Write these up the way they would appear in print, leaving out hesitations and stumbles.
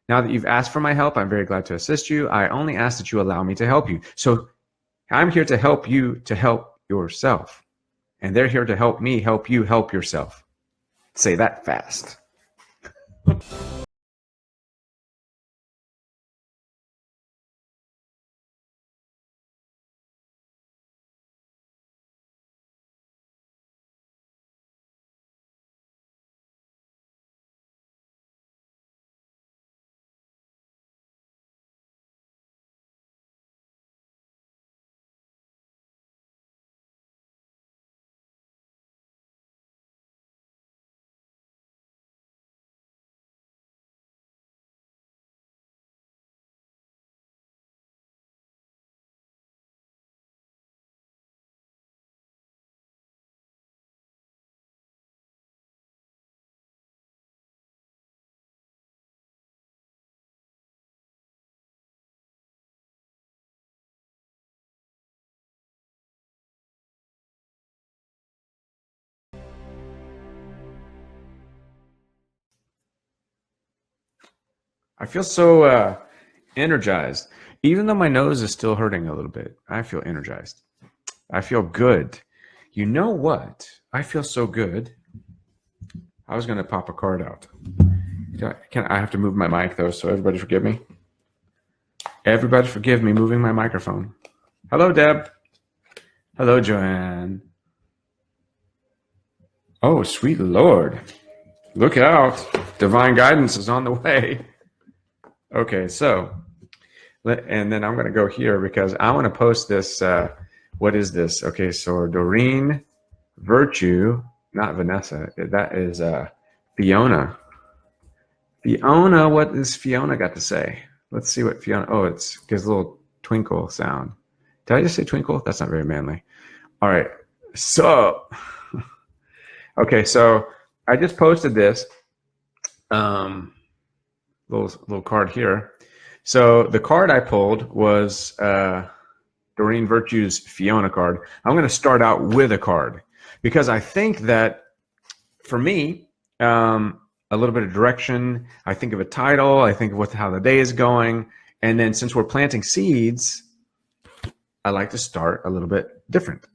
Now that you've asked for my help, I'm very glad to assist you. I only ask that you allow me to help you. So I'm here to help you to help yourself. And they're here to help me help you help yourself. Say that fast. I feel so energized. Even though my nose is still hurting a little bit, I feel energized. I feel good. You know what? I feel so good. I was going to pop a card out. I have to move my mic, though, so everybody forgive me. Everybody forgive me moving my microphone. Hello, Deb. Hello, Joanne. Oh, sweet Lord. Look out. Divine guidance is on the way. Okay, so, and then I'm going to go here because I want to post this. What is this? Okay, so Doreen, Virtue, not Vanessa. That is Fiona. Fiona, what has Fiona got to say? Let's see what Fiona, oh, it gives a little twinkle sound. Did I just say twinkle? That's not very manly. All right, so, okay, so I just posted this little card here. So the card I pulled was Doreen Virtue's Fiona card. I'm going to start out with a card because I think that for me, a little bit of direction, I think of a title, I think of how the day is going, and then since we're planting seeds, I like to start a little bit different.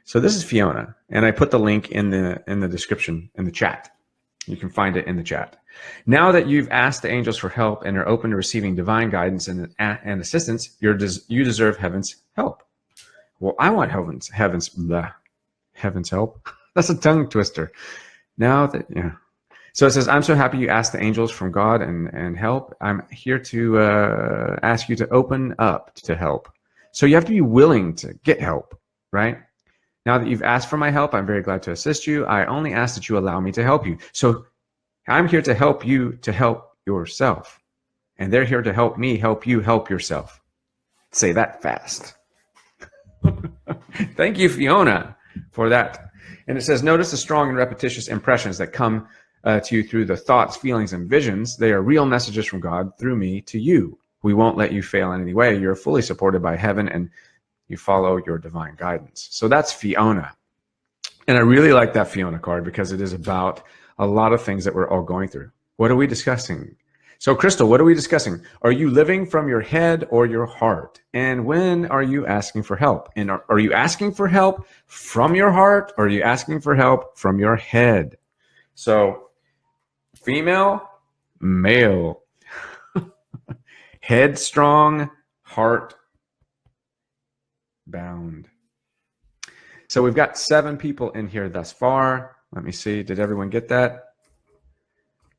So this is Fiona, and I put the link in the description in the chat. You can find it in the chat. Now that you've asked the angels for help and are open to receiving divine guidance and assistance, you deserve heaven's help. Well, I want heaven's help. That's a tongue twister. Now that, yeah. So it says, I'm so happy you asked the angels from God and help. I'm here to ask you to open up to help. So you have to be willing to get help, right? Now that you've asked for my help, I'm very glad to assist you. I only ask that you allow me to help you. So I'm here to help you to help yourself. And they're here to help me help you help yourself. Say that fast. Thank you, Fiona, for that. And it says, notice the strong and repetitious impressions that come to you through the thoughts, feelings, and visions. They are real messages from God through me to you. We won't let you fail in any way. You're fully supported by heaven and you follow your divine guidance. So that's Fiona. And I really like that Fiona card because it is about a lot of things that we're all going through. What are we discussing? So Crystal, what are we discussing? Are you living from your head or your heart? And when are you asking for help? And are you asking for help from your heart or are you asking for help from your head? So female, male, headstrong, heart bound. So we've got 7 people in here thus far. Let me see. Did everyone get that?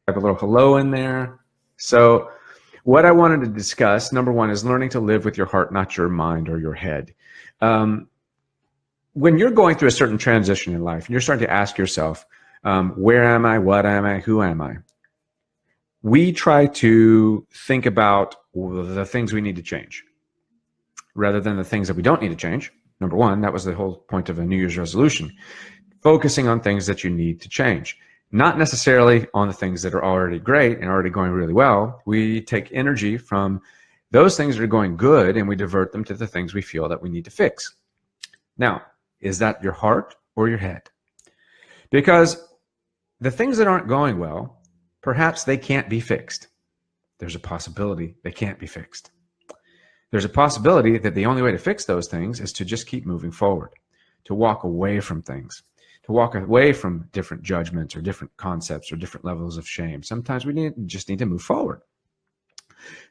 I have a little hello in there. So what I wanted to discuss, number 1, is learning to live with your heart, not your mind or your head. When you're going through a certain transition in life and you're starting to ask yourself, where am I? What am I? Who am I? We try to think about the things we need to change rather than the things that we don't need to change. Number 1, that was the whole point of a New Year's resolution. Focusing on things that you need to change. Not necessarily on the things that are already great and already going really well. We take energy from those things that are going good and we divert them to the things we feel that we need to fix. Now, is that your heart or your head? Because the things that aren't going well, perhaps they can't be fixed. there's a possibility they can't be fixed. There's a possibility that the only way to fix those things is to just keep moving forward, to walk away from things, to walk away from different judgments or different concepts or different levels of shame. Sometimes we just need to move forward.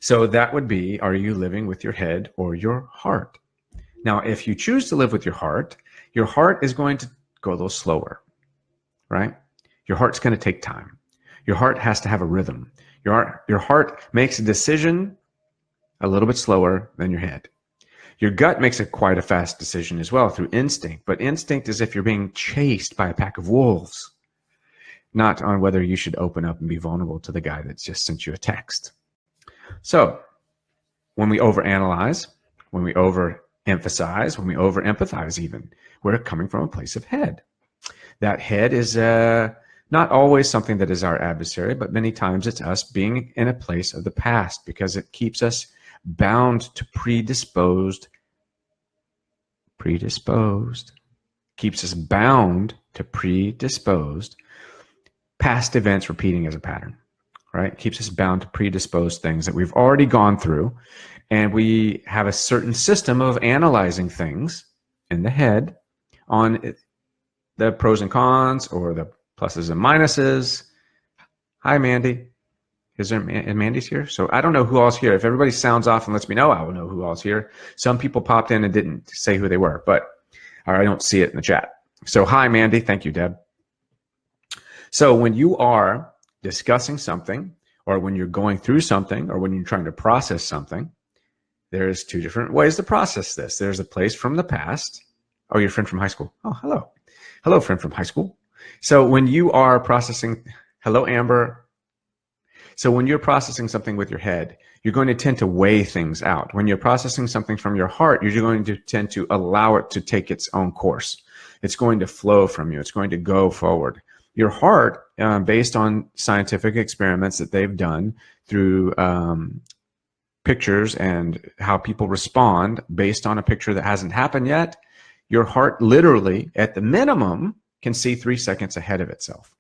So that would be, are you living with your head or your heart? Now, if you choose to live with your heart is going to go a little slower, right? Your heart's going to take time. Your heart has to have a rhythm. Your heart makes a decision a little bit slower than your head. Your gut makes quite a fast decision as well through instinct, but instinct is if you're being chased by a pack of wolves, not on whether you should open up and be vulnerable to the guy that just sent you a text. So when we overanalyze, when we overemphasize, when we overempathize even, we're coming from a place of head. That head is not always something that is our adversary, but many times it's us being in a place of the past because it keeps us bound to predisposed, keeps us bound to predisposed past events repeating as a pattern, right? Keeps us bound to predisposed things that we've already gone through, and we have a certain system of analyzing things in the head on the pros and cons or the pluses and minuses. Hi, Mandy. Mandy's here? So I don't know who all's here. If everybody sounds off and lets me know, I will know who all's here. Some people popped in and didn't say who they were, but I don't see it in the chat. So hi, Mandy. Thank you, Deb. So when you are discussing something, or when you're going through something, or when you're trying to process something, there's two different ways to process this. There's a place from the past. Oh, your friend from high school. Oh, hello. Hello, friend from high school. So when you are processing, hello, Amber. So when you're processing something with your head, you're going to tend to weigh things out. When you're processing something from your heart, you're going to tend to allow it to take its own course. It's going to flow from you. It's going to go forward. Your heart, based on scientific experiments that they've done through pictures and how people respond based on a picture that hasn't happened yet, your heart literally, at the minimum, can see 3 seconds ahead of itself.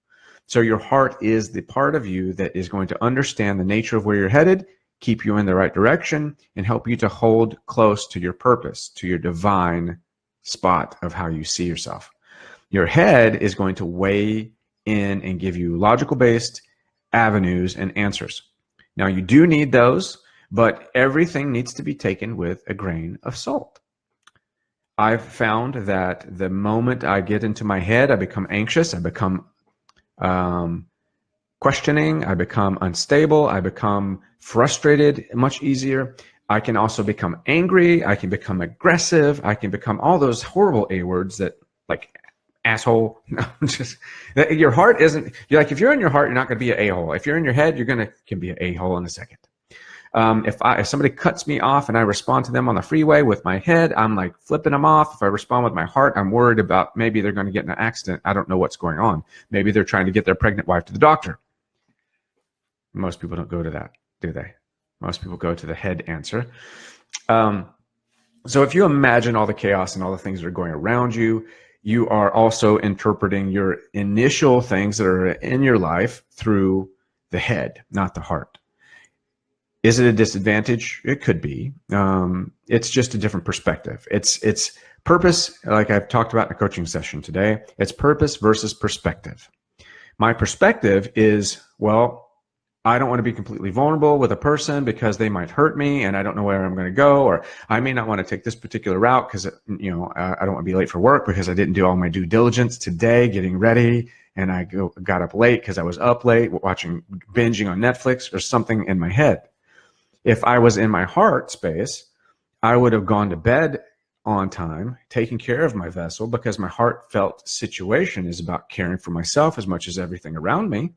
So your heart is the part of you that is going to understand the nature of where you're headed, keep you in the right direction, and help you to hold close to your purpose, to your divine spot of how you see yourself. Your head is going to weigh in and give you logical-based avenues and answers. Now, you do need those, but everything needs to be taken with a grain of salt. I've found that the moment I get into my head, I become anxious, I become questioning, I become unstable, I become frustrated much easier. I can also become angry, I can become aggressive, I can become all those horrible A words that, like, asshole. Just your heart isn't, you're like, if you're in your heart, you're not going to be an a-hole. If you're in your head, can be an a-hole in a second. If somebody cuts me off and I respond to them on the freeway with my head, I'm like flipping them off. If I respond with my heart, I'm worried about maybe they're going to get in an accident. I don't know what's going on. Maybe they're trying to get their pregnant wife to the doctor. Most people don't go to that, do they? Most people go to the head answer. So if you imagine all the chaos and all the things that are going around you, you are also interpreting your initial things that are in your life through the head, not the heart. Is it a disadvantage? It could be. It's just a different perspective. It's purpose, like I've talked about in a coaching session today. It's purpose versus perspective. My perspective is, well, I don't want to be completely vulnerable with a person because they might hurt me and I don't know where I'm going to go, or I may not want to take this particular route because, I don't want to be late for work because I didn't do all my due diligence today getting ready, and I got up late because I was up late binging on Netflix or something in my head. If I was in my heart space, I would have gone to bed on time, taking care of my vessel, because my heartfelt situation is about caring for myself as much as everything around me.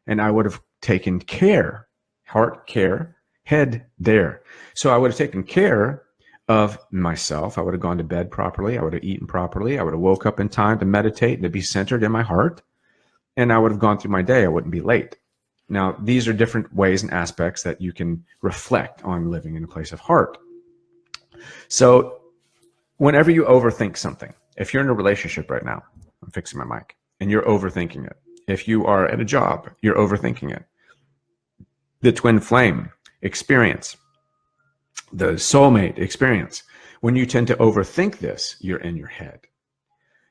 And I would have taken care, heart care, head there. So I would have taken care of myself. I would have gone to bed properly. I would have eaten properly. I would have woke up in time to meditate and to be centered in my heart. And I would have gone through my day. I wouldn't be late. Now, these are different ways and aspects that you can reflect on living in a place of heart. So whenever you overthink something, if you're in a relationship right now, I'm fixing my mic, and you're overthinking it. If you are at a job, you're overthinking it. the twin flame experience, the soulmate experience. When you tend to overthink this, you're in your head.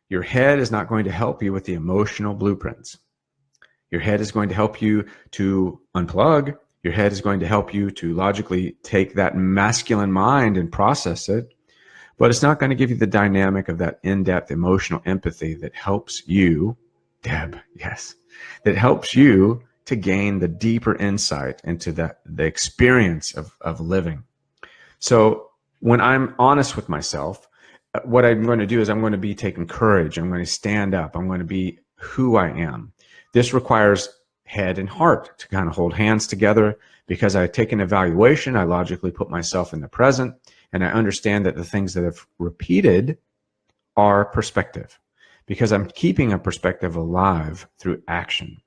Your head is not going to help you with the emotional blueprints. Your head is going to help you to unplug. Your head is going to help you to logically take that masculine mind and process it. But it's not going to give you the dynamic of that in-depth emotional empathy that helps you, Deb, yes, that helps you to gain the deeper insight into the experience of living. So when I'm honest with myself, what I'm going to do is I'm going to be taking courage. I'm going to stand up. I'm going to be who I am. This requires head and heart to kind of hold hands together, because I take an evaluation. I logically put myself in the present, and I understand that the things that have repeated are perspective, because I'm keeping a perspective alive through action.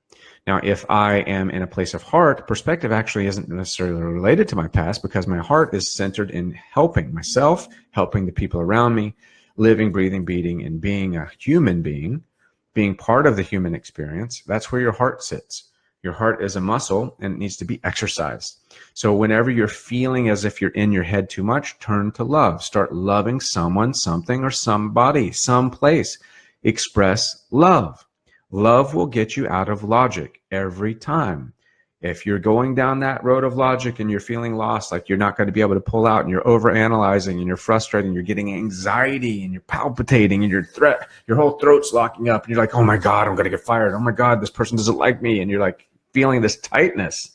Now, if I am in a place of heart, perspective actually isn't necessarily related to my past, because my heart is centered in helping myself, helping the people around me, living, breathing, beating, and being a human being part of the human experience. That's where your heart sits. Your heart is a muscle, and it needs to be exercised. So whenever you're feeling as if you're in your head too much, turn to love. Start loving someone, something, or somebody, someplace. Express love. Love will get you out of logic every time. If you're going down that road of logic and you're feeling lost, like you're not going to be able to pull out, and you're overanalyzing and you're frustrated and you're getting anxiety and you're palpitating and your whole throat's locking up and you're like, oh my God, I'm going to get fired. Oh my God, this person doesn't like me. And you're like feeling this tightness.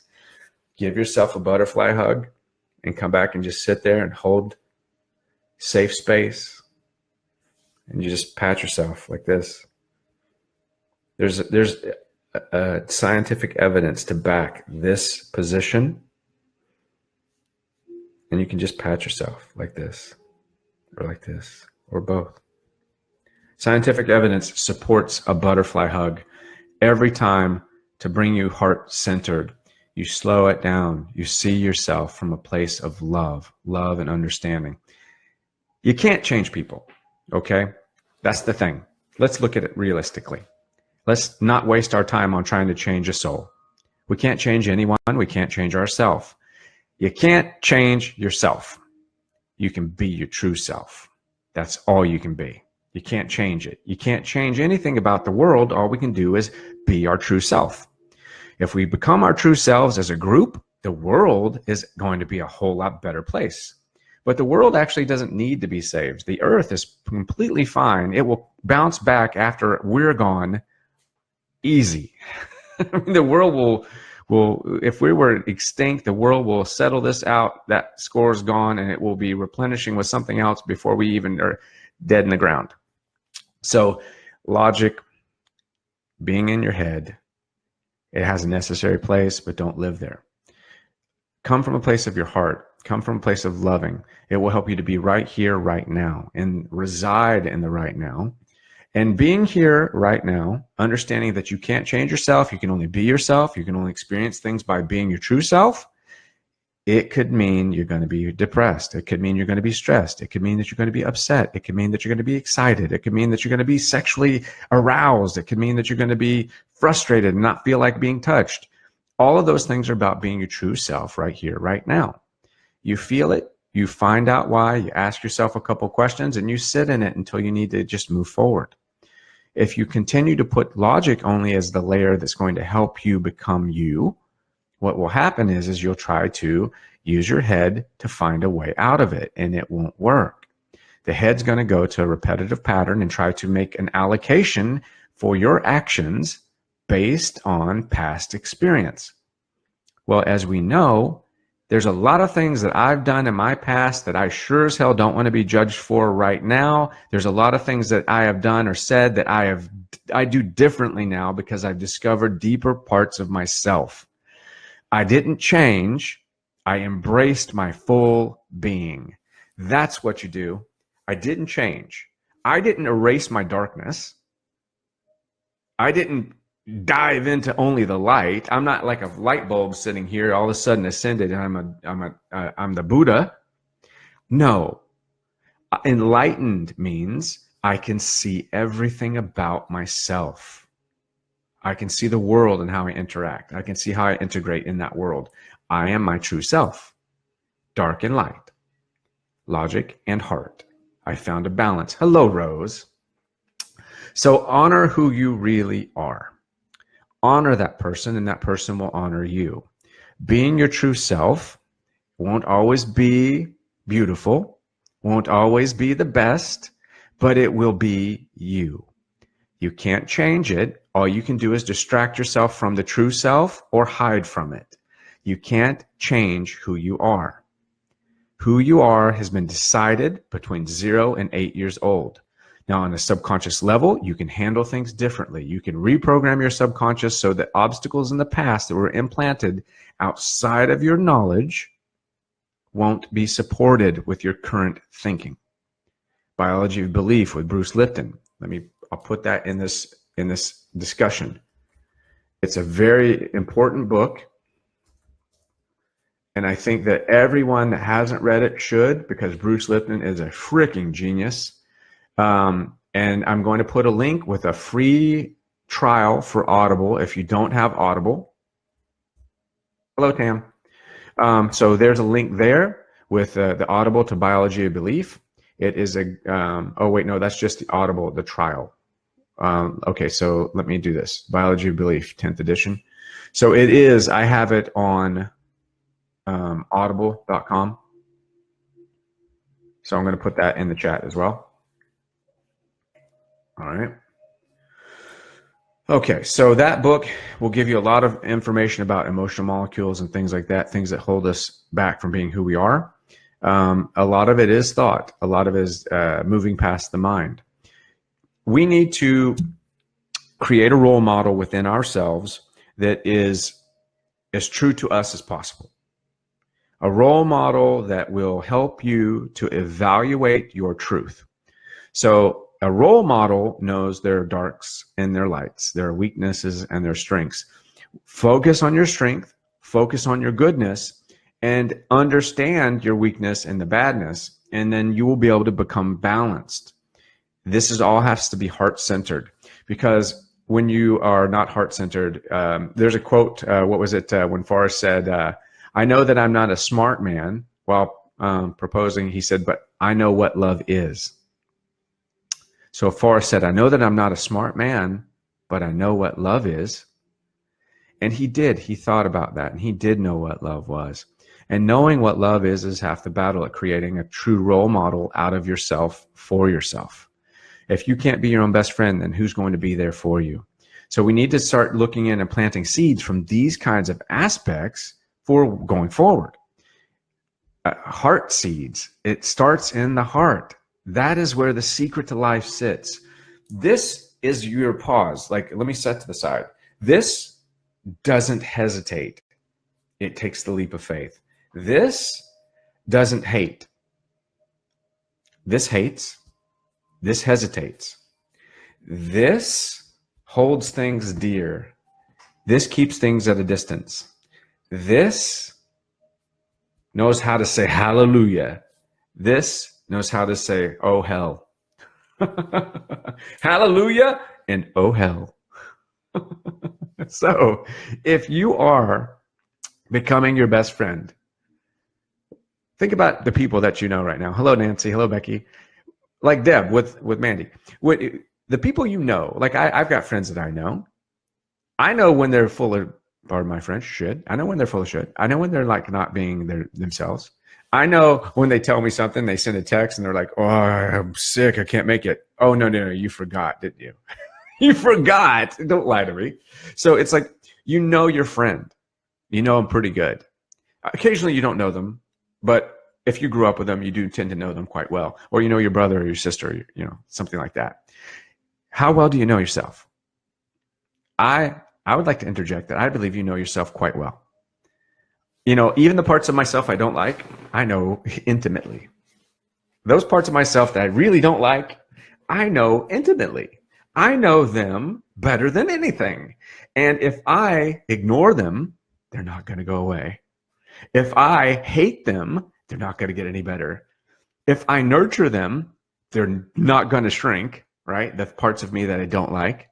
Give yourself a butterfly hug and come back and just sit there and hold safe space. And you just pat yourself like this. There's scientific evidence to back this position, and you can just pat yourself like this, or both. Scientific evidence supports a butterfly hug every time to bring you heart-centered. You slow it down. You see yourself from a place of love and understanding. You can't change people, okay? That's the thing. Let's look at it realistically. Let's not waste our time on trying to change a soul. We can't change anyone. We can't change ourselves. You can't change yourself. You can be your true self. That's all you can be. You can't change it. You can't change anything about the world. All we can do is be our true self. If we become our true selves as a group, the world is going to be a whole lot better place. But the world actually doesn't need to be saved. The earth is completely fine. It will bounce back after we're gone. Easy. I mean, the world will, if we were extinct, the world will settle this out. That score's gone, and it will be replenishing with something else before we even are dead in the ground. So logic, being in your head, it has a necessary place, but don't live there. Come from a place of your heart. Come from a place of loving. It will help you to be right here, right now, and reside in the right now. And being here right now, understanding that you can't change yourself, you can only be yourself, you can only experience things by being your true self, it could mean you're going to be depressed. It could mean you're going to be stressed. It could mean that you're going to be upset. It could mean that you're going to be excited. It could mean that you're going to be sexually aroused. It could mean that you're going to be frustrated and not feel like being touched. All of those things are about being your true self right here, right now. You feel it. You find out why. You ask yourself a couple questions, and you sit in it until you need to just move forward. If you continue to put logic only as the layer that's going to help you become you, what will happen is you'll try to use your head to find a way out of it, and it won't work. The head's going to go to a repetitive pattern and try to make an allocation for your actions based on past experience. Well, as we know, there's a lot of things that I've done in my past that I sure as hell don't want to be judged for right now. There's a lot of things that I have done or said that I do differently now because I've discovered deeper parts of myself. I didn't change. I embraced my full being. That's what you do. I didn't change. I didn't erase my darkness. I didn't dive into only the light. I'm not like a light bulb sitting here all of a sudden ascended and I'm the Buddha. No. Enlightened means I can see everything about myself. I can see the world and how I interact. I can see how I integrate in that world. I am my true self, dark and light, logic and heart. I found a balance. Hello, Rose. So honor who you really are. Honor that person, and that person will honor you. Being your true self won't always be beautiful, won't always be the best, but it will be you. You can't change it. All you can do is distract yourself from the true self or hide from it. You can't change who you are. Who you are has been decided between 0 and 8 years old. Now, on a subconscious level, you can handle things differently. You can reprogram your subconscious so that obstacles in the past that were implanted outside of your knowledge won't be supported with your current thinking. Biology of Belief with Bruce Lipton. I'll put that in this discussion. It's a very important book. And I think that everyone that hasn't read it should, because Bruce Lipton is a freaking genius. And I'm going to put a link with a free trial for Audible if you don't have Audible. Hello, Tam. So there's a link there with the Audible to Biology of Belief. It is a, oh wait, no, that's just the Audible, the trial. Okay, so let me do this. Biology of Belief, 10th edition. So it is, I have it on audible.com. So I'm going to put that in the chat as well. All right. Okay, so that book will give you a lot of information about emotional molecules and things like that, things that hold us back from being who we are. A lot of it is thought. A lot of it is moving past the mind. We need to create a role model within ourselves that is as true to us as possible. A role model that will help you to evaluate your truth. So a role model knows their darks and their lights, their weaknesses and their strengths. Focus on your strength, focus on your goodness, and understand your weakness and the badness, and then you will be able to become balanced. This is all has to be heart-centered, because when you are not heart-centered, there's a quote, what was it, when Forrest said, I know that I'm not a smart man, while proposing, he said, but I know what love is. So Forrest said, I know that I'm not a smart man, but I know what love is. And he did. He thought about that, and he did know what love was. And knowing what love is half the battle at creating a true role model out of yourself for yourself. If you can't be your own best friend, then who's going to be there for you? So we need to start looking in and planting seeds from these kinds of aspects for going forward. Heart seeds. It starts in the heart. That is where the secret to life sits. This is your pause. Like, let me set to the side. This doesn't hesitate. It takes the leap of faith. This doesn't hate. This hates. This hesitates. This holds things dear. This keeps things at a distance. This knows how to say hallelujah. This knows how to say, oh hell. Hallelujah and oh hell. So if you are becoming your best friend, think about the people that you know right now. Hello, Nancy. Hello, Becky. Like Deb with Mandy. The people you know, like I've got friends that I know. I know when they're full of, pardon my French, shit. I know when they're full of shit. I know when they're like not being themselves. I know when they tell me something, they send a text and they're like, oh, I'm sick. I can't make it. Oh, no, you forgot, didn't you? You forgot. Don't lie to me. So it's like, you know your friend. You know them pretty good. Occasionally you don't know them, but if you grew up with them, you do tend to know them quite well. Or you know your brother or your sister, you know, something like that. How well do you know yourself? I would like to interject that I believe you know yourself quite well. You know, even the parts of myself I don't like, I know intimately. Those parts of myself that I really don't like, I know intimately. I know them better than anything. And if I ignore them, they're not going to go away. If I hate them, they're not going to get any better. If I nurture them, they're not going to shrink, right? The parts of me that I don't like.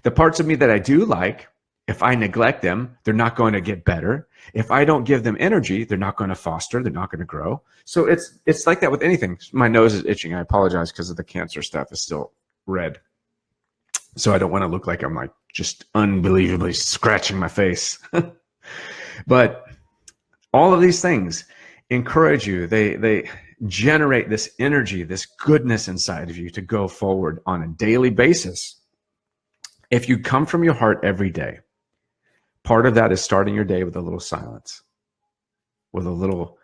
The parts of me that I do like, If I neglect them, they're not going to get better. If I don't give them energy, they're not going to foster, they're not going to grow. So it's like that with anything. My nose is itching. I apologize because of the cancer stuff is still red. So I don't want to look like I'm like just unbelievably scratching my face. But all of these things encourage you. They generate this energy, this goodness inside of you to go forward on a daily basis. If you come from your heart every day, part of that is starting your day with a little silence, with a little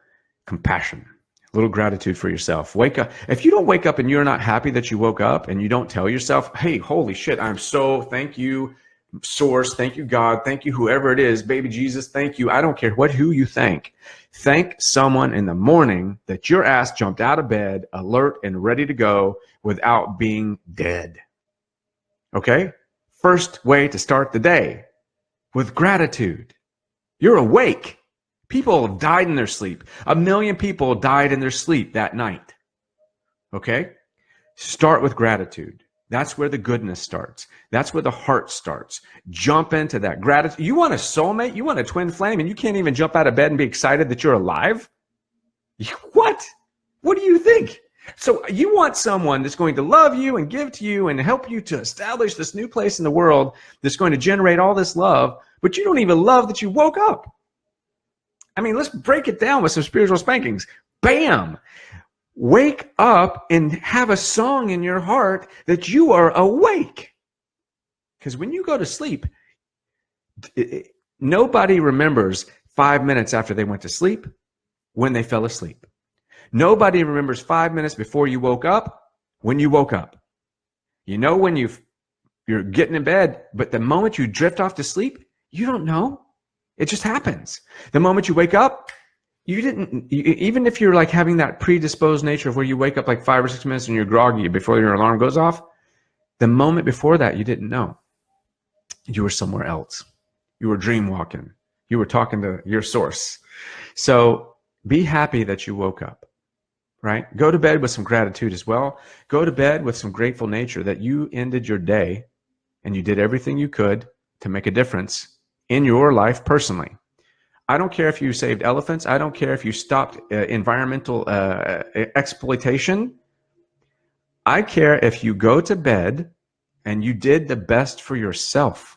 compassion, a little gratitude for yourself. Wake up. If you don't wake up and you're not happy that you woke up and you don't tell yourself, hey, holy shit, thank you, source, thank you, God, thank you, whoever it is, baby Jesus, thank you. I don't care who you thank. Thank someone in the morning that your ass jumped out of bed, alert and ready to go without being dead. Okay? First way to start the day, with gratitude. You're awake. People have died in their sleep. 1 million people died in their sleep that night. Okay? Start with gratitude. That's where the goodness starts. That's where the heart starts. Jump into that gratitude. You want a soulmate? You want a twin flame, and you can't even jump out of bed and be excited that you're alive? What? What do you think? So you want someone that's going to love you and give to you and help you to establish this new place in the world that's going to generate all this love, but you don't even love that you woke up. I mean, let's break it down with some spiritual spankings. Bam! Wake up and have a song in your heart that you are awake. Because when you go to sleep, nobody remembers 5 minutes after they went to sleep when they fell asleep. Nobody remembers 5 minutes before you woke up when you woke up. You know when you're getting in bed, but the moment you drift off to sleep, you don't know. It just happens. The moment you wake up, even if you're like having that predisposed nature of where you wake up like 5 or 6 minutes and you're groggy before your alarm goes off, the moment before that, you didn't know. You were somewhere else. You were dream walking. You were talking to your source. So be happy that you woke up. Right? Go to bed with some gratitude as well. Go to bed with some grateful nature that you ended your day and you did everything you could to make a difference in your life personally. I don't care if you saved elephants. I don't care if you stopped environmental exploitation. I care if you go to bed and you did the best for yourself.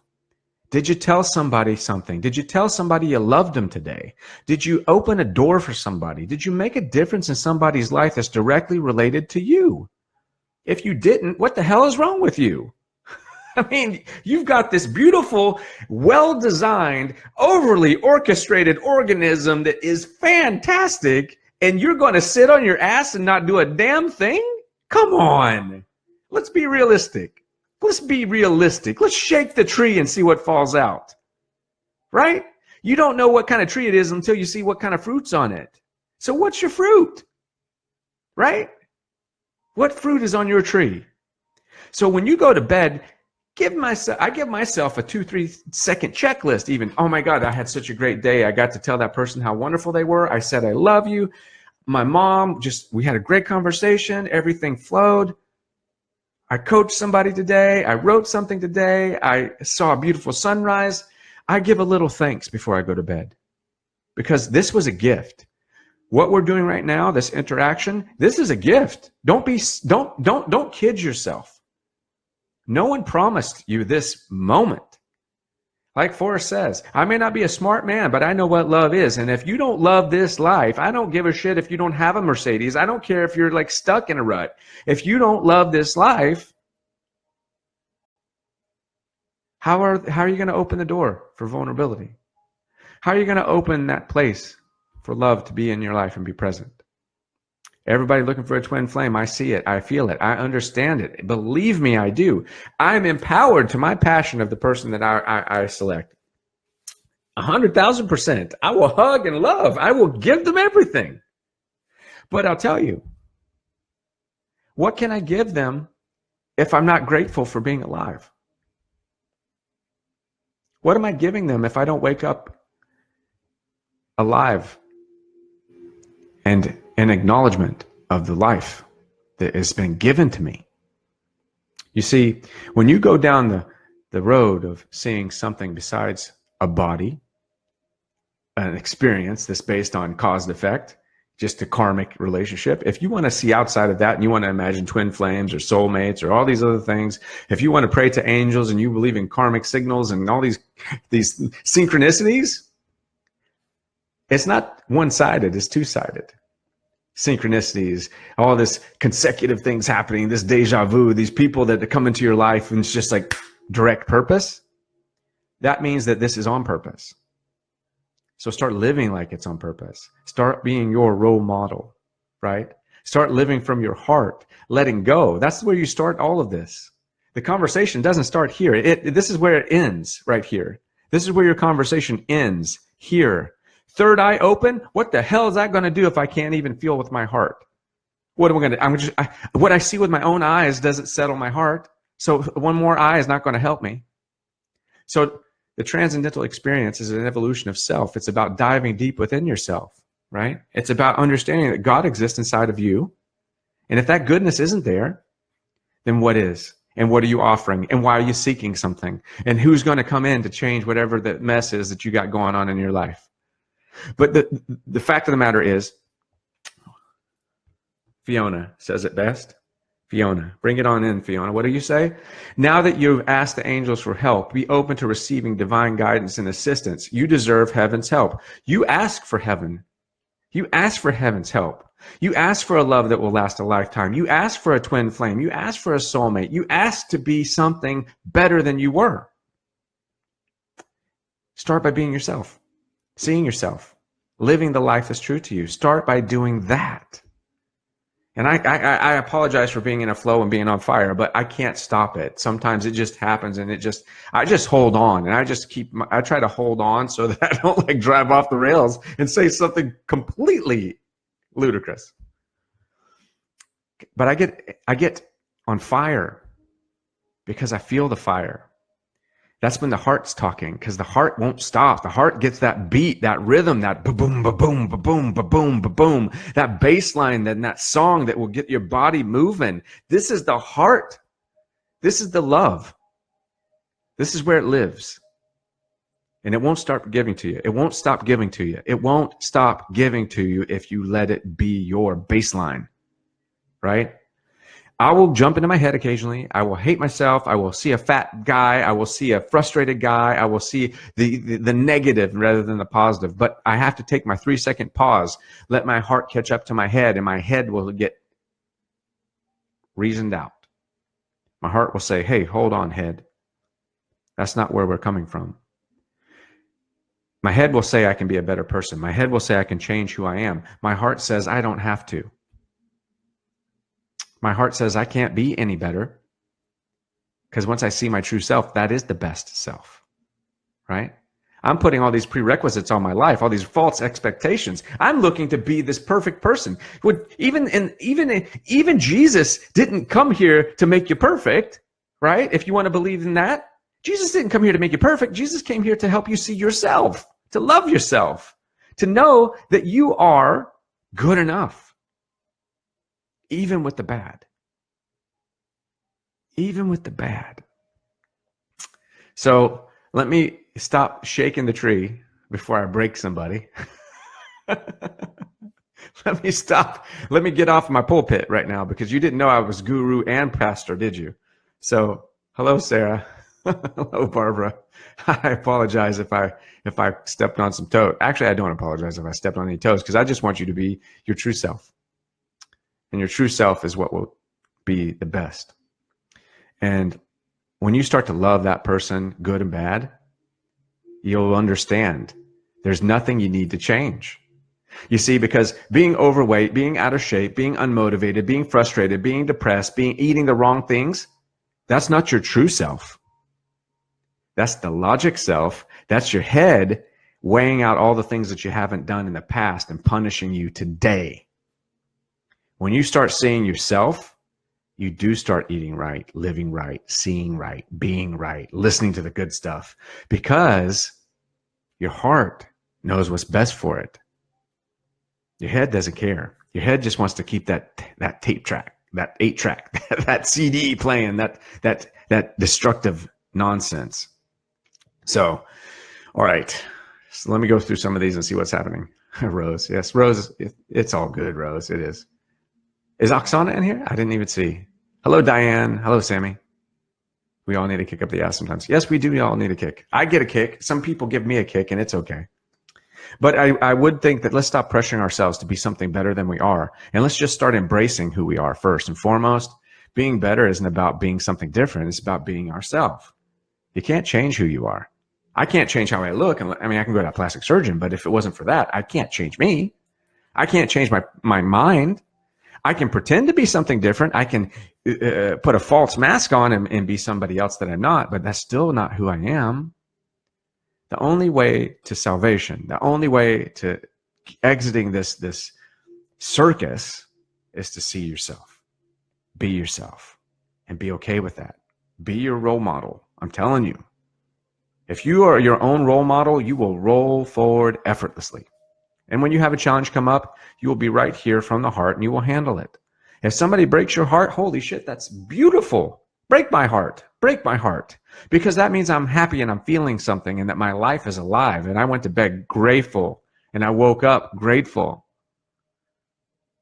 Did you tell somebody something? Did you tell somebody you loved them today? Did you open a door for somebody? Did you make a difference in somebody's life that's directly related to you? If you didn't, what the hell is wrong with you? I mean, you've got this beautiful, well-designed, overly orchestrated organism that is fantastic, and you're going to sit on your ass and not do a damn thing? Come on. Let's be realistic. Let's be realistic. Let's shake the tree and see what falls out. Right? You don't know what kind of tree it is until you see what kind of fruit's on it. So what's your fruit? Right? What fruit is on your tree? So when you go to bed, I give myself a 2-3 second checklist even. Oh my God, I had such a great day. I got to tell that person how wonderful they were. I said, I love you. My mom, we had a great conversation. Everything flowed. I coached somebody today. I wrote something today. I saw a beautiful sunrise. I give a little thanks before I go to bed because this was a gift. What we're doing right now, this interaction, this is a gift. Don't kid yourself. No one promised you this moment. Like Forrest says, I may not be a smart man, but I know what love is. And if you don't love this life, I don't give a shit if you don't have a Mercedes. I don't care if you're like stuck in a rut. If you don't love this life, how are you going to open the door for vulnerability? How are you going to open that place for love to be in your life and be present? Everybody looking for a twin flame. I see it. I feel it. I understand it. Believe me, I do. I'm empowered to my passion of the person that I select. 100,000%. I will hug and love. I will give them everything. But I'll tell you, what can I give them if I'm not grateful for being alive? What am I giving them if I don't wake up alive and an acknowledgement of the life that has been given to me? You see, when you go down the road of seeing something besides a body, an experience that's based on cause and effect, just a karmic relationship. If you want to see outside of that and you want to imagine twin flames or soulmates or all these other things, if you want to pray to angels and you believe in karmic signals and all these synchronicities, it's not one-sided, it's two-sided. Synchronicities, all this consecutive things happening, this deja vu, these people that come into your life and it's just like direct purpose. That means that this is on purpose. So start living like it's on purpose. Start being your role model, right? Start living from your heart, letting go. That's where you start all of this. The conversation doesn't start here. This is where it ends, right here. This is where your conversation ends, here. Third eye open. What the hell is that going to do if I can't even feel with my heart? What am I going to do? What I see with my own eyes doesn't settle my heart. So one more eye is not going to help me. So the transcendental experience is an evolution of self. It's about diving deep within yourself, right? It's about understanding that God exists inside of you. And if that goodness isn't there, then what is? And what are you offering? And why are you seeking something? And who's going to come in to change whatever the mess is that you got going on in your life? But the fact of the matter is, Fiona says it best. Fiona, bring it on in, Fiona. What do you say? Now that you've asked the angels for help, be open to receiving divine guidance and assistance. You deserve heaven's help. You ask for heaven. You ask for heaven's help. You ask for a love that will last a lifetime. You ask for a twin flame. You ask for a soulmate. You ask to be something better than you were. Start by being yourself, seeing yourself, living the life that's true to you. Start by doing that. And I apologize for being in a flow and being on fire, but I can't stop it. Sometimes it just happens and I just hold on and I try to hold on so that I don't like drive off the rails and say something completely ludicrous. But I get on fire because I feel the fire. That's when the heart's talking, because the heart won't stop. The heart gets that beat, that rhythm, that ba-boom, ba-boom, ba-boom, ba-boom, ba-boom, that bass line, then that song that will get your body moving. This is the heart. This is the love. This is where it lives. And it won't stop giving to you. It won't stop giving to you. It won't stop giving to you if you let it be your baseline, right? I will jump into my head occasionally. I will hate myself. I will see a fat guy. I will see a frustrated guy. I will see the negative rather than the positive. But I have to take my 3-second pause, let my heart catch up to my head, and my head will get reasoned out. My heart will say, hey, hold on, head. That's not where we're coming from. My head will say I can be a better person. My head will say I can change who I am. My heart says I don't have to. My heart says I can't be any better, because once I see my true self, that is the best self, right? I'm putting all these prerequisites on my life, all these false expectations. I'm looking to be this perfect person. Even Jesus didn't come here to make you perfect, right? If you want to believe in that, Jesus didn't come here to make you perfect. Jesus came here to help you see yourself, to love yourself, to know that you are good enough. Even with the bad. Even with the bad. So let me stop shaking the tree before I break somebody. Let me stop. Let me get off my pulpit right now, because you didn't know I was guru and pastor, did you? So hello, Sarah. Hello, Barbara. I apologize if I stepped on some toes. Actually, I don't apologize if I stepped on any toes, because I just want you to be your true self. And your true self is what will be the best. And when you start to love that person, good and bad, you'll understand there's nothing you need to change. You see, because being overweight, being out of shape, being unmotivated, being frustrated, being depressed, eating the wrong things, that's not your true self. That's the logic self. That's your head weighing out all the things that you haven't done in the past and punishing you today. When you start seeing yourself, you do start eating right, living right, seeing right, being right, listening to the good stuff, because your heart knows what's best for it. Your head doesn't care. Your head just wants to keep that tape track, that 8-track, that CD playing, that destructive nonsense. So, all right. So let me go through some of these and see what's happening. Rose, yes, Rose, it's all good, Rose. It is. Is Oksana in here? I didn't even see. Hello, Diane. Hello, Sammy. We all need to kick up the ass sometimes. Yes, we do all need a kick. I get a kick. Some people give me a kick, and it's okay. But I would think that let's stop pressuring ourselves to be something better than we are. And let's just start embracing who we are first and foremost. Being better isn't about being something different. It's about being ourselves. You can't change who you are. I can't change how I look. I mean, I can go to a plastic surgeon, but if it wasn't for that, I can't change me. I can't change my mind. I can pretend to be something different. I can put a false mask on and be somebody else that I'm not, but that's still not who I am. The only way to salvation, the only way to exiting this circus is to see yourself, be yourself, and be okay with that. Be your role model. I'm telling you, if you are your own role model, you will roll forward effortlessly. And when you have a challenge come up, you will be right here from the heart and you will handle it. If somebody breaks your heart, holy shit, that's beautiful. Break my heart. Break my heart. Because that means I'm happy and I'm feeling something and that my life is alive and I went to bed grateful and I woke up grateful.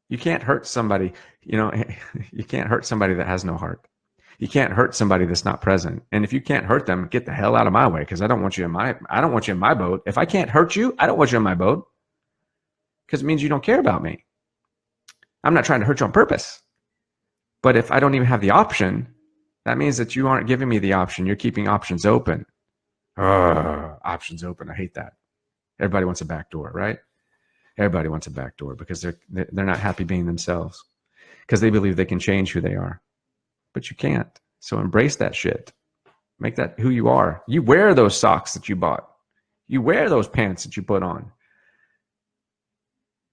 You can't hurt somebody, you can't hurt somebody that has no heart. You can't hurt somebody that's not present. And if you can't hurt them, get the hell out of my way because I don't want you in my boat. If I can't hurt you, I don't want you in my boat. Because it means you don't care about me. I'm not trying to hurt you on purpose. But if I don't even have the option, that means that you aren't giving me the option. You're keeping options open. Options open. I hate that. Everybody wants a back door, right? Everybody wants a back door because they're not happy being themselves because they believe they can change who they are. But you can't. So embrace that shit. Make that who you are. You wear those socks that you bought. You wear those pants that you put on.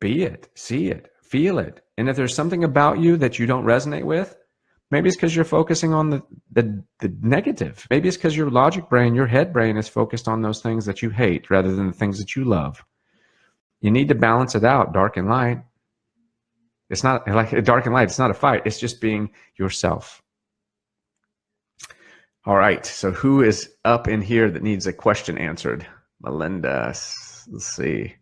Be it, see it, feel it. And if there's something about you that you don't resonate with, maybe it's because you're focusing on the negative. Maybe it's because your logic brain, your head brain is focused on those things that you hate rather than the things that you love. You need to balance it out, dark and light. It's not like dark and light. It's not a fight. It's just being yourself. All right. So who is up in here that needs a question answered? Melinda. Let's see.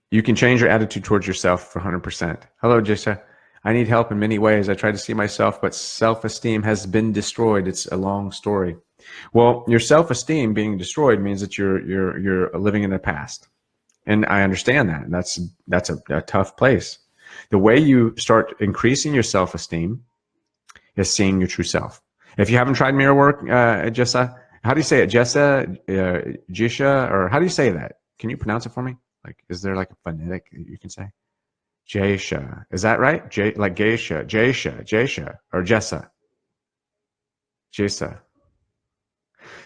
You can change your attitude towards yourself for 100%. Hello, Jessa. I need help in many ways. I try to see myself, but self-esteem has been destroyed. It's a long story. Well, your self-esteem being destroyed means that you're living in the past. And I understand that. That's a tough place. The way you start increasing your self-esteem is seeing your true self. If you haven't tried mirror work, Jessa, how do you say it? Jessa, Jisha, or how do you say that? Can you pronounce it for me? Like, is there like a phonetic you can say? Jaysha. Is that right? Like Geisha, Jaysha, or Jessa? Jessa.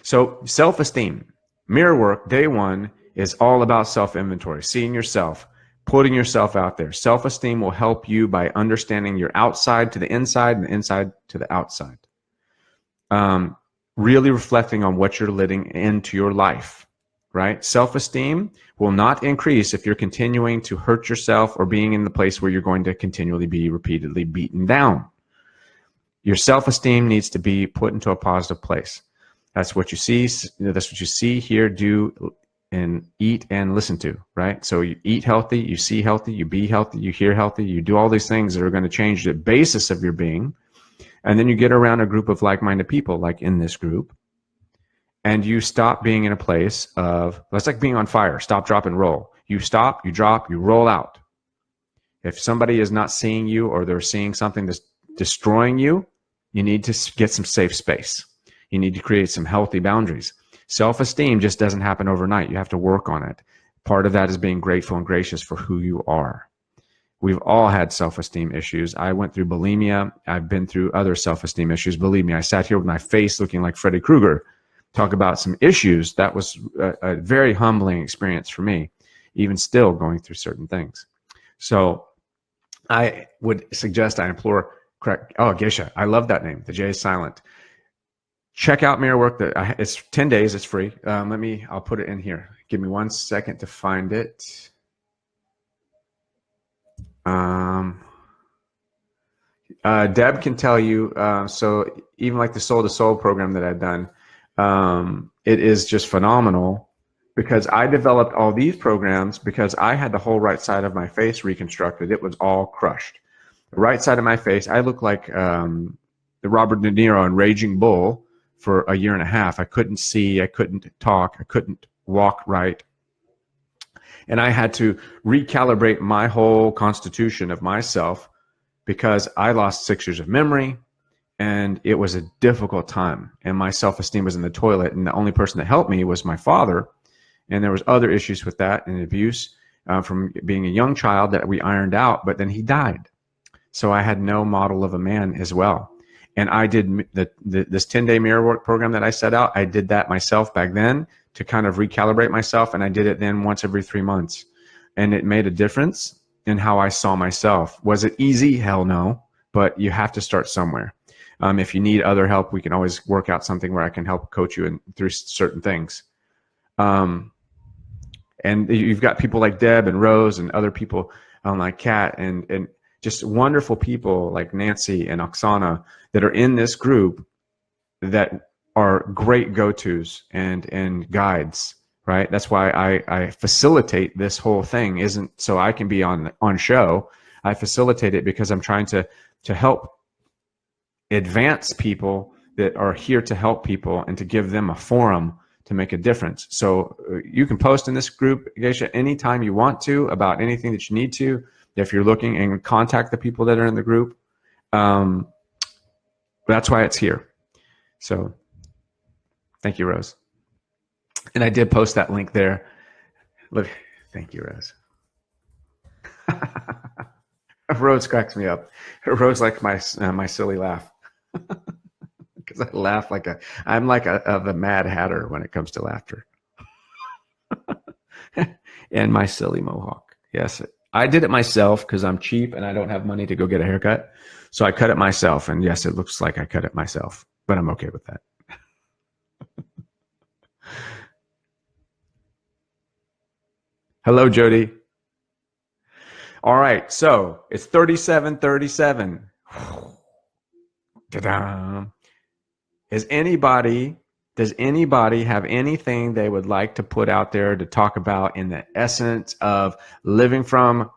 So self-esteem, mirror work, day one is all about self-inventory, seeing yourself, putting yourself out there. Self-esteem will help you by understanding your outside to the inside and the inside to the outside. Really reflecting on what you're letting into your life. Right? Self-esteem will not increase if you're continuing to hurt yourself or being in the place where you're going to continually be repeatedly beaten down. Your self-esteem needs to be put into a positive place. That's what you see. That's what you see, hear, do, and eat and listen to, right? So you eat healthy, you see healthy, you be healthy, you hear healthy, you do all these things that are going to change the basis of your being. And then you get around a group of like-minded people, like in this group. And you stop being in a place of, that's like being on fire, stop, drop, and roll. You stop, you drop, you roll out. If somebody is not seeing you or they're seeing something that's destroying you, you need to get some safe space. You need to create some healthy boundaries. Self-esteem just doesn't happen overnight. You have to work on it. Part of that is being grateful and gracious for who you are. We've all had self-esteem issues. I went through bulimia. I've been through other self-esteem issues. Believe me, I sat here with my face looking like Freddy Krueger. Talk about some issues. That was a very humbling experience for me, even still going through certain things. So I would suggest, I implore, correct. Oh, Geisha. I love that name. The J is silent. Check out mirror work. It's 10 days. It's free. I'll put it in here. Give me 1 second to find it. Deb can tell you. So even like the Soul to Soul program that I've done, it is just phenomenal because I developed all these programs because I had the whole right side of my face reconstructed. It was all crushed. The right side of my face, I look like the Robert De Niro in Raging Bull for a year and a half. I couldn't see, I couldn't talk, I couldn't walk right. And I had to recalibrate my whole constitution of myself because I lost 6 years of memory, and it was a difficult time. And my self-esteem was in the toilet, and the only person that helped me was my father. And there was other issues with that and abuse from being a young child that we ironed out, but then he died. So I had no model of a man as well. And I did this 10-day mirror work program that I set out. I did that myself back then to kind of recalibrate myself. And I did it then once every 3 months. And it made a difference in how I saw myself. Was it easy? Hell no. But you have to start somewhere. If you need other help, we can always work out something where I can help coach you through certain things. And you've got people like Deb and Rose and other people like Kat and just wonderful people like Nancy and Oksana that are in this group that are great go-tos and guides, right? That's why I facilitate this whole thing. Isn't so I can be on show. I facilitate it because I'm trying to help advance people that are here to help people and to give them a forum to make a difference. So you can post in this group, Geisha, anytime you want to about anything that you need to. If you're looking, and contact the people that are in the group. That's why it's here. So thank you, Rose. And I did post that link there. Look, thank you, Rose. Rose cracks me up. Rose likes my silly laugh. Because I laugh I'm like a Mad Hatter when it comes to laughter. And my silly mohawk. Yes, I did it myself because I'm cheap and I don't have money to go get a haircut. So I cut it myself. And yes, it looks like I cut it myself, but I'm okay with that. Hello, Jody. All right, so it's 37:37. Ta-da. Does anybody have anything they would like to put out there to talk about in the essence of living from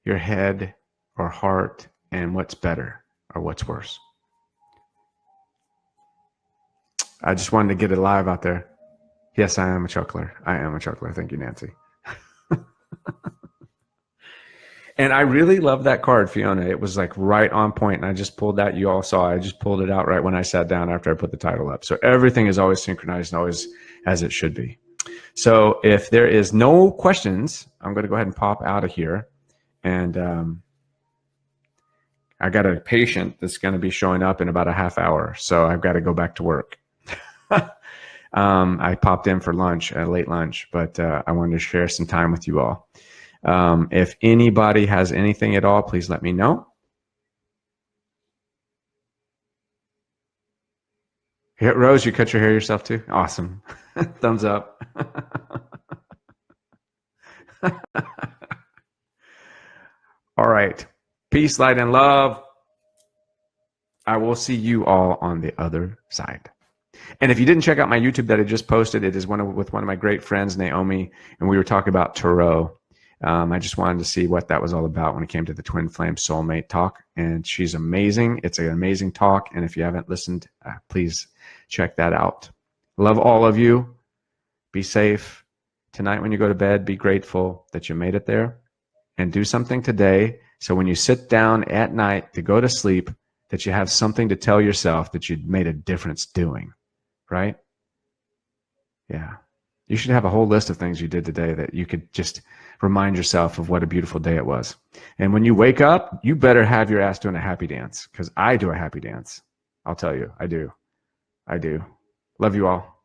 your head or heart, and what's better or what's worse? I just wanted to get it live out there. Yes, I am a chuckler. I am a chuckler. Thank you, Nancy. And I really love that card, Fiona. It was like right on point. And I just pulled that. You all saw. I just pulled it out right when I sat down after I put the title up. So everything is always synchronized and always as it should be. So if there is no questions, I'm going to go ahead and pop out of here. And I got a patient that's going to be showing up in about a half hour. So I've got to go back to work. I popped in for lunch, late lunch, but I wanted to share some time with you all. If anybody has anything at all, please let me know. Rose, you cut your hair yourself too? Awesome. Thumbs up. All right. Peace, light, and love. I will see you all on the other side. And if you didn't check out my YouTube that I just posted, it is with one of my great friends, Naomi, and we were talking about Tarot. I just wanted to see what that was all about when it came to the Twin Flame Soulmate talk. And she's amazing. It's an amazing talk. And if you haven't listened, please check that out. Love all of you. Be safe. Tonight when you go to bed, be grateful that you made it there. And do something today so when you sit down at night to go to sleep, that you have something to tell yourself that you made a difference doing. Right? Yeah. You should have a whole list of things you did today that you could just remind yourself of what a beautiful day it was. And when you wake up, you better have your ass doing a happy dance, because I do a happy dance. I'll tell you, I do. I do. Love you all.